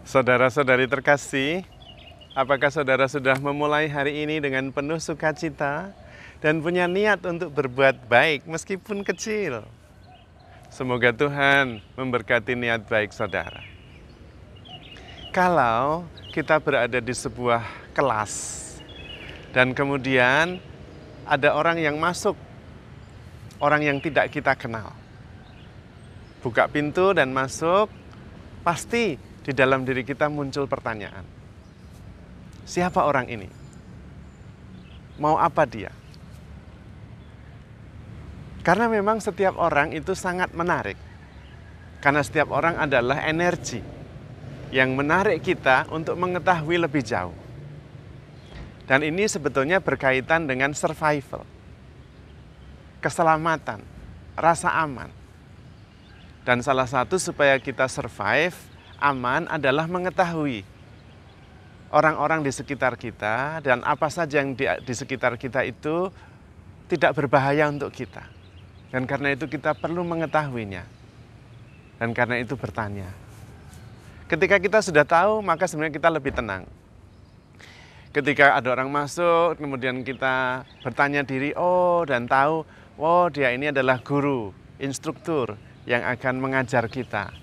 Saudara-saudari terkasih, apakah saudara sudah memulai hari ini dengan penuh sukacita dan punya niat untuk berbuat baik meskipun kecil? Semoga Tuhan memberkati niat baik saudara. Kalau kita berada di sebuah kelas dan kemudian ada orang yang masuk, orang yang tidak kita kenal, buka pintu dan masuk, pasti di dalam diri kita muncul pertanyaan. Siapa orang ini? Mau apa dia? Karena memang setiap orang itu sangat menarik. Karena setiap orang adalah energi yang menarik kita untuk mengetahui lebih jauh. Dan ini sebetulnya berkaitan dengan survival, keselamatan, rasa aman. Dan salah satu supaya kita survive, aman adalah mengetahui orang-orang di sekitar kita dan apa saja yang di sekitar kita itu tidak berbahaya untuk kita. Dan karena itu kita perlu mengetahuinya. Dan karena itu bertanya. Ketika kita sudah tahu, maka sebenarnya kita lebih tenang. Ketika ada orang masuk, kemudian kita bertanya diri, dan tahu, dia ini adalah guru, instruktur yang akan mengajar kita.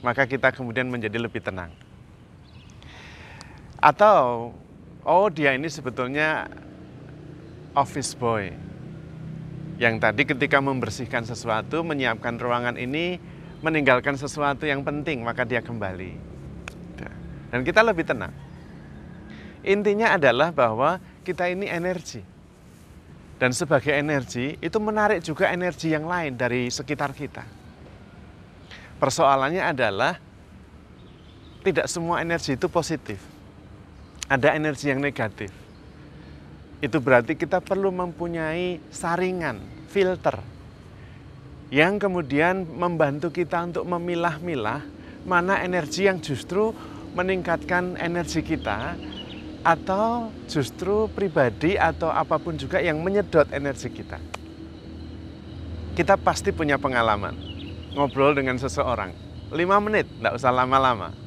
Maka kita kemudian menjadi lebih tenang. Atau, dia ini sebetulnya office boy. Yang tadi ketika membersihkan sesuatu, menyiapkan ruangan ini, meninggalkan sesuatu yang penting, maka dia kembali. Dan kita lebih tenang. Intinya adalah bahwa kita ini energi. Dan sebagai energi, itu menarik juga energi yang lain dari sekitar kita. Persoalannya adalah, tidak semua energi itu positif. Ada energi yang negatif. Itu berarti kita perlu mempunyai saringan, filter, yang kemudian membantu kita untuk memilah-milah mana energi yang justru meningkatkan energi kita, atau justru pribadi atau apapun juga yang menyedot energi kita. Kita pasti punya pengalaman, ngobrol dengan seseorang, 5 menit, tidak usah lama-lama.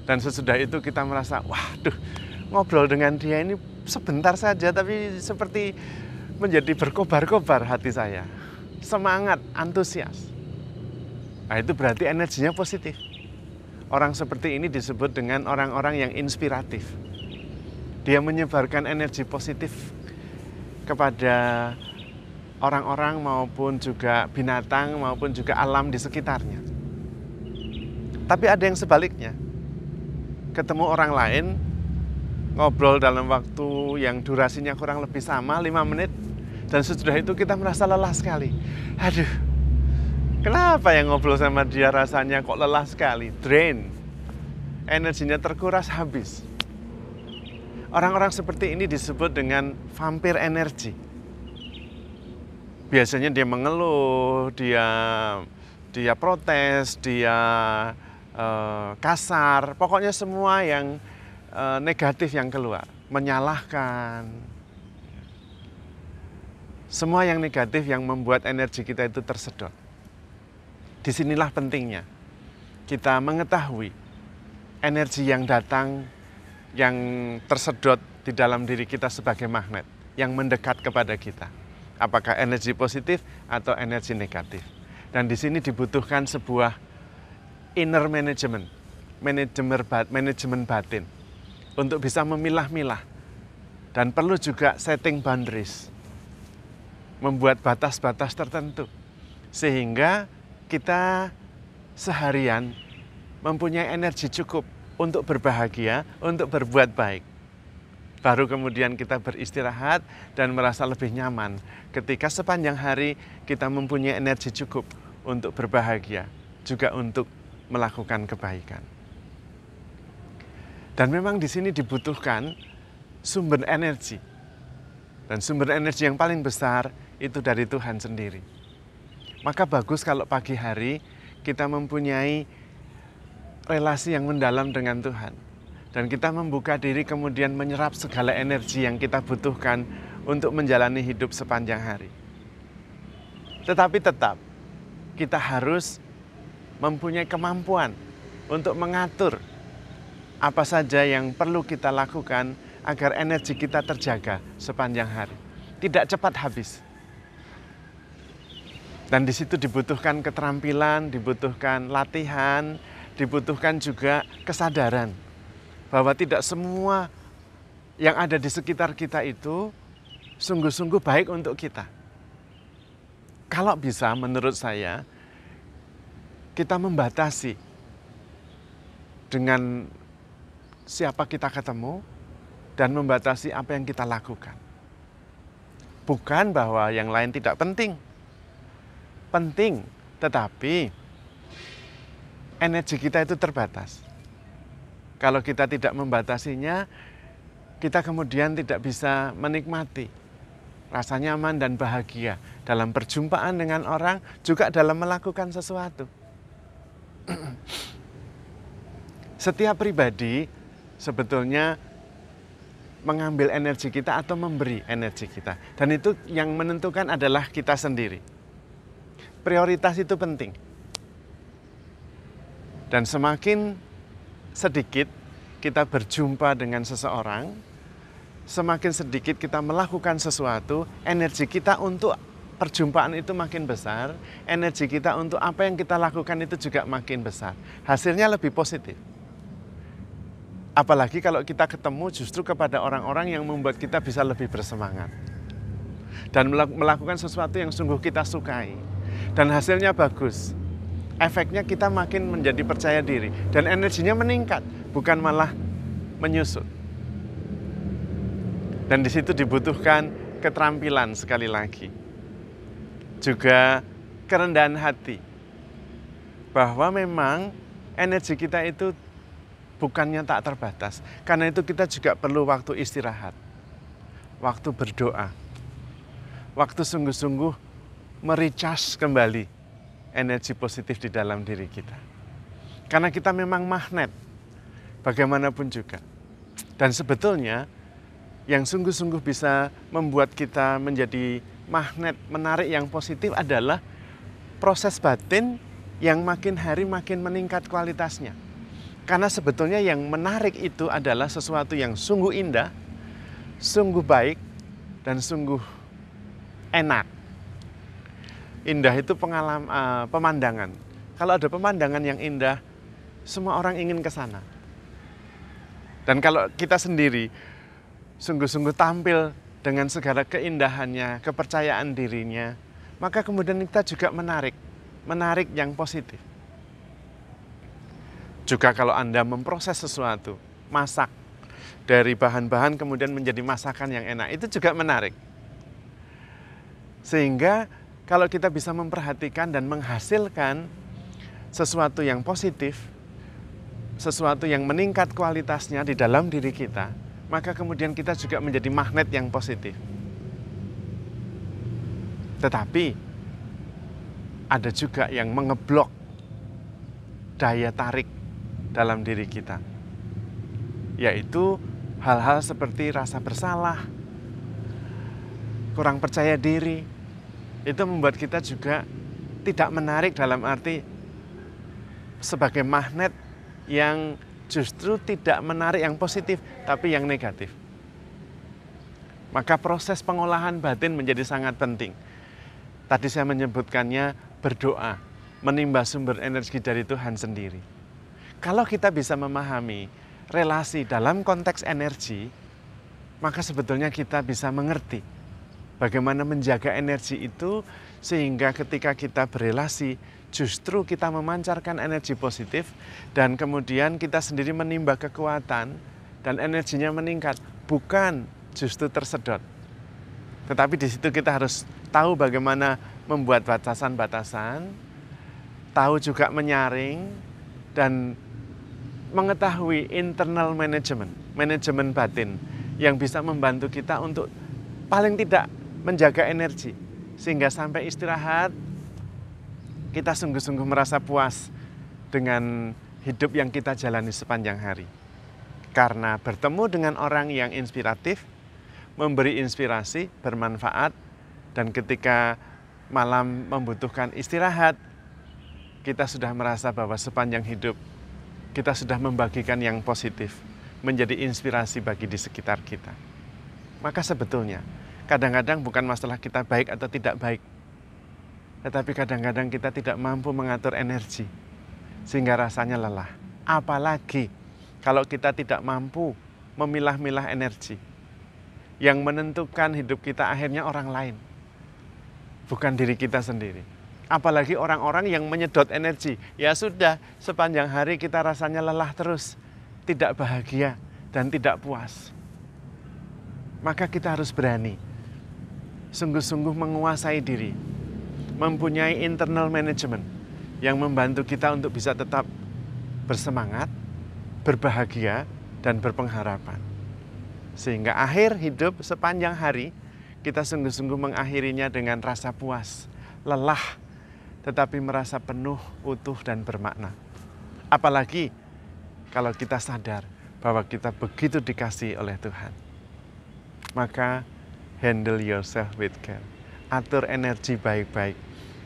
Dan sesudah itu kita merasa, waduh, ngobrol dengan dia ini sebentar saja, tapi seperti menjadi berkobar-kobar hati saya. Semangat, antusias. Nah, itu berarti energinya positif. Orang seperti ini disebut dengan orang-orang yang inspiratif. Dia menyebarkan energi positif kepada orang-orang maupun juga binatang maupun juga alam di sekitarnya. Tapi ada yang sebaliknya. Ketemu orang lain, ngobrol dalam waktu yang durasinya kurang lebih sama, 5 menit. Dan sesudah itu kita merasa lelah sekali. Aduh, kenapa yang ngobrol sama dia rasanya kok lelah sekali? Drain. Energinya terkuras habis. Orang-orang seperti ini disebut dengan vampir energi. Biasanya dia mengeluh, dia protes, dia kasar. Pokoknya semua yang negatif yang keluar, menyalahkan. Semua yang negatif yang membuat energi kita itu tersedot. Disinilah pentingnya kita mengetahui energi yang datang, yang tersedot di dalam diri kita sebagai magnet, yang mendekat kepada kita. Apakah energi positif atau energi negatif. Dan di sini dibutuhkan sebuah inner management, manajemen batin, untuk bisa memilah-milah. Dan perlu juga setting boundaries, membuat batas-batas tertentu, sehingga kita seharian mempunyai energi cukup untuk berbahagia, untuk berbuat baik. Baru kemudian kita beristirahat dan merasa lebih nyaman ketika sepanjang hari kita mempunyai energi cukup untuk berbahagia, juga untuk melakukan kebaikan. Dan memang di sini dibutuhkan sumber energi. Dan sumber energi yang paling besar itu dari Tuhan sendiri. Maka bagus kalau pagi hari kita mempunyai relasi yang mendalam dengan Tuhan. Dan kita membuka diri kemudian menyerap segala energi yang kita butuhkan untuk menjalani hidup sepanjang hari. Tetapi tetap kita harus mempunyai kemampuan untuk mengatur apa saja yang perlu kita lakukan agar energi kita terjaga sepanjang hari, tidak cepat habis. Dan di situ dibutuhkan keterampilan, dibutuhkan latihan, dibutuhkan juga kesadaran bahwa tidak semua yang ada di sekitar kita itu sungguh-sungguh baik untuk kita. Kalau bisa, menurut saya, kita membatasi dengan siapa kita ketemu dan membatasi apa yang kita lakukan. Bukan bahwa yang lain tidak penting. Penting, tetapi energi kita itu terbatas. Kalau kita tidak membatasinya, kita kemudian tidak bisa menikmati rasa nyaman dan bahagia dalam perjumpaan dengan orang, juga dalam melakukan sesuatu. Setiap pribadi sebetulnya mengambil energi kita atau memberi energi kita. Dan itu yang menentukan adalah kita sendiri. Prioritas itu penting. Dan semakin sedikit kita berjumpa dengan seseorang, semakin sedikit kita melakukan sesuatu, energi kita untuk perjumpaan itu makin besar, energi kita untuk apa yang kita lakukan itu juga makin besar. Hasilnya lebih positif. Apalagi kalau kita ketemu justru kepada orang-orang yang membuat kita bisa lebih bersemangat. Dan melakukan sesuatu yang sungguh kita sukai. Dan hasilnya bagus. Efeknya kita makin menjadi percaya diri. Dan energinya meningkat, bukan malah menyusut. Dan di situ dibutuhkan keterampilan sekali lagi. Juga kerendahan hati. Bahwa memang energi kita itu bukannya tak terbatas. Karena itu kita juga perlu waktu istirahat. Waktu berdoa. Waktu sungguh-sungguh merecharge kembali energi positif di dalam diri kita. Karena kita memang magnet, bagaimanapun juga. Dan sebetulnya yang sungguh-sungguh bisa membuat kita menjadi magnet, menarik yang positif adalah proses batin yang makin hari makin meningkat kualitasnya. Karena sebetulnya yang menarik itu adalah sesuatu yang sungguh indah, sungguh baik, dan sungguh enak. Indah itu pemandangan. Kalau ada pemandangan yang indah, semua orang ingin ke sana. Dan kalau kita sendiri sungguh-sungguh tampil dengan segala keindahannya, kepercayaan dirinya, maka kemudian kita juga menarik yang positif. Juga kalau Anda memproses sesuatu, masak dari bahan-bahan kemudian menjadi masakan yang enak, itu juga menarik. Sehingga kalau kita bisa memperhatikan dan menghasilkan sesuatu yang positif, sesuatu yang meningkat kualitasnya di dalam diri kita, maka kemudian kita juga menjadi magnet yang positif. Tetapi ada juga yang mengeblok daya tarik dalam diri kita, yaitu hal-hal seperti rasa bersalah, kurang percaya diri. Itu membuat kita juga tidak menarik dalam arti sebagai magnet yang justru tidak menarik yang positif, tapi yang negatif. Maka proses pengolahan batin menjadi sangat penting. Tadi saya menyebutkannya berdoa, menimba sumber energi dari Tuhan sendiri. Kalau kita bisa memahami relasi dalam konteks energi, maka sebetulnya kita bisa mengerti bagaimana menjaga energi itu sehingga ketika kita berelasi justru kita memancarkan energi positif dan kemudian kita sendiri menimba kekuatan dan energinya meningkat, bukan justru tersedot. Tetapi di situ kita harus tahu bagaimana membuat batasan-batasan, tahu juga menyaring dan mengetahui internal management, manajemen batin yang bisa membantu kita untuk paling tidak menjaga energi, sehingga sampai istirahat kita sungguh-sungguh merasa puas dengan hidup yang kita jalani sepanjang hari. Karena bertemu dengan orang yang inspiratif, memberi inspirasi, bermanfaat, dan ketika malam membutuhkan istirahat, kita sudah merasa bahwa sepanjang hidup kita sudah membagikan yang positif, menjadi inspirasi bagi di sekitar kita. Maka sebetulnya, kadang-kadang bukan masalah kita baik atau tidak baik, tetapi kadang-kadang kita tidak mampu mengatur energi, sehingga rasanya lelah. Apalagi kalau kita tidak mampu memilah-milah energi. Yang menentukan hidup kita akhirnya orang lain, bukan diri kita sendiri. Apalagi orang-orang yang menyedot energi. Ya sudah, sepanjang hari kita rasanya lelah terus, tidak bahagia dan tidak puas. Maka kita harus berani, sungguh-sungguh menguasai diri, mempunyai internal management yang membantu kita untuk bisa tetap bersemangat, berbahagia, dan berpengharapan. Sehingga akhir hidup sepanjang hari, kita sungguh-sungguh mengakhirinya dengan rasa puas, lelah, tetapi merasa penuh, utuh, dan bermakna. Apalagi kalau kita sadar bahwa kita begitu dikasihi oleh Tuhan. Maka handle yourself with care. Atur energi baik-baik,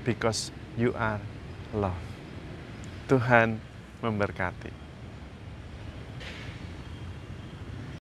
because you are love. Tuhan memberkati.